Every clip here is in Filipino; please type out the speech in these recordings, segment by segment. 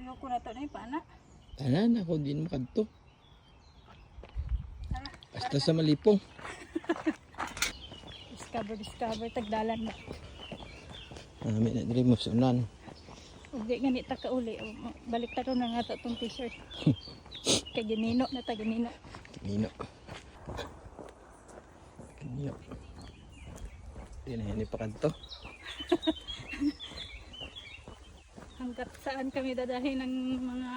Ayoko na to na paana. Tanan ako din makadto. Tara. Basta sa malipong. Discover tagdalan na. Nami na diri mo sunan. Ug di ganit ta ka uli. Balik ta ron na nga tong t-shirt. Kay ginino na ta ginino. Nino. Nino. Di na yan ipakadto. Hanggat saan kami dadahin ng mga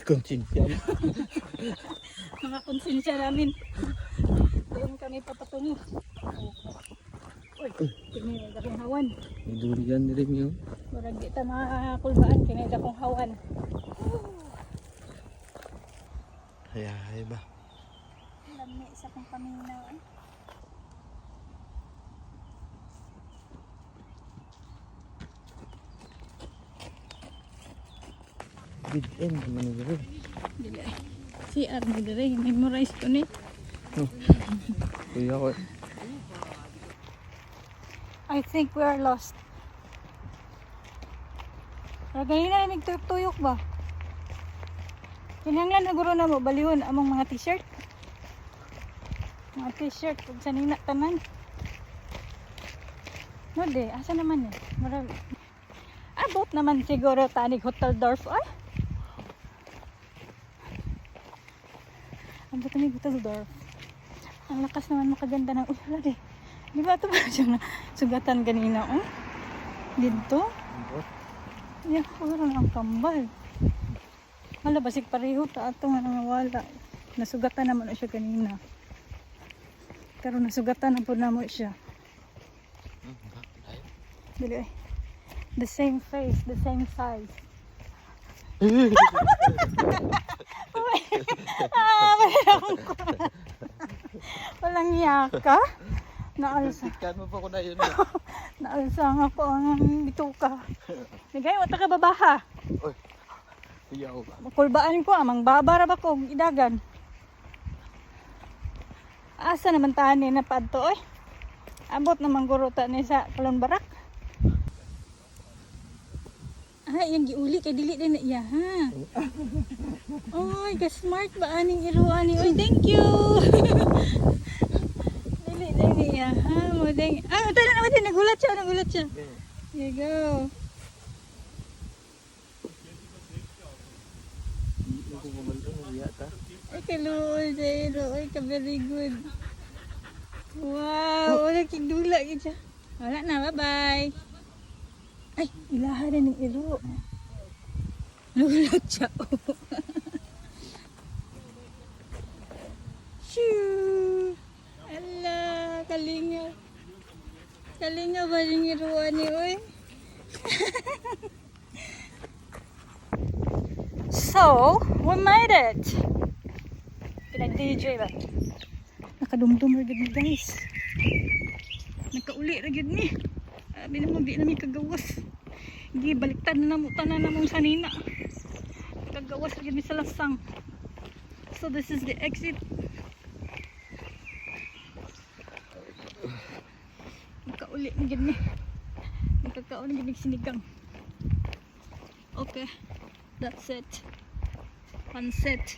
Konsensya. konsensya namin. Doon kami papatungo. Uy, kini dakong hawan. May durian diri mo. Murag di ta makakulbaan kini dakong hawan. Hay ba. Lami sa kong paminaw. Big end man diri. Dili. CR mo dire, memorize ko ni. Kuya ko. I think we are lost. Pero ganina na nagtuyok ba? Kinahanglan na guro na mo balihon among mga t-shirt. Mga t-shirt ug sanina tanan. No de, asa naman eh? Murag abot naman siguro tanig Hotel Dorf ay. Abot tanig Hotel Dorf. Ang lakas naman makaganda ng ulan eh. Di ba ito ba siyang sugatan kanina? Oh? Dito? Yeah, wala ang kambal. Wala basig pareho ta ato nga wala. Nasugatan naman na siya kanina. Pero nasugatan na po na mo siya. Dili. The same face, the same size. Walang yaka. Sikan mo pa ko na yun. Naalsang ako ang bituka. Nagay, wata ka babaha. Oy. Iyaw ba? Kulbaan ko, amang babara ba ko, idagan. Asa naman tani na padto, oy. Abot naman guruta ni sa Kalon Barak. Ay, yung giuli kay dili din na iya, ha? Oy, ka-smart ba aning iruan ni? Oy, thank you! Dili din iya, ha? Mo ding. Ah, tayo na naman din, nagulat siya. Here you go. Ay, kaluol, Jairo. Ay, ka-very good. Wow, wala kigdula siya. Wala na, bye-bye. Ay, ilaha rin ng ilo. Nagulat siya. Shoo! Ala, kalinga. Kalinga ba yung iruan ni Uy? So, we made it! Pinag-DJ ba? Nakadumdum rin ni guys. Nakauli rin ni. Sabi naman, di namin kagawas. Hindi, baliktad na tanan na mong sanina. Kagawas rin sa lasang. So this is the exit. Nakauli na gini. Nakakauli na sinigang. Okay, that's it. One set.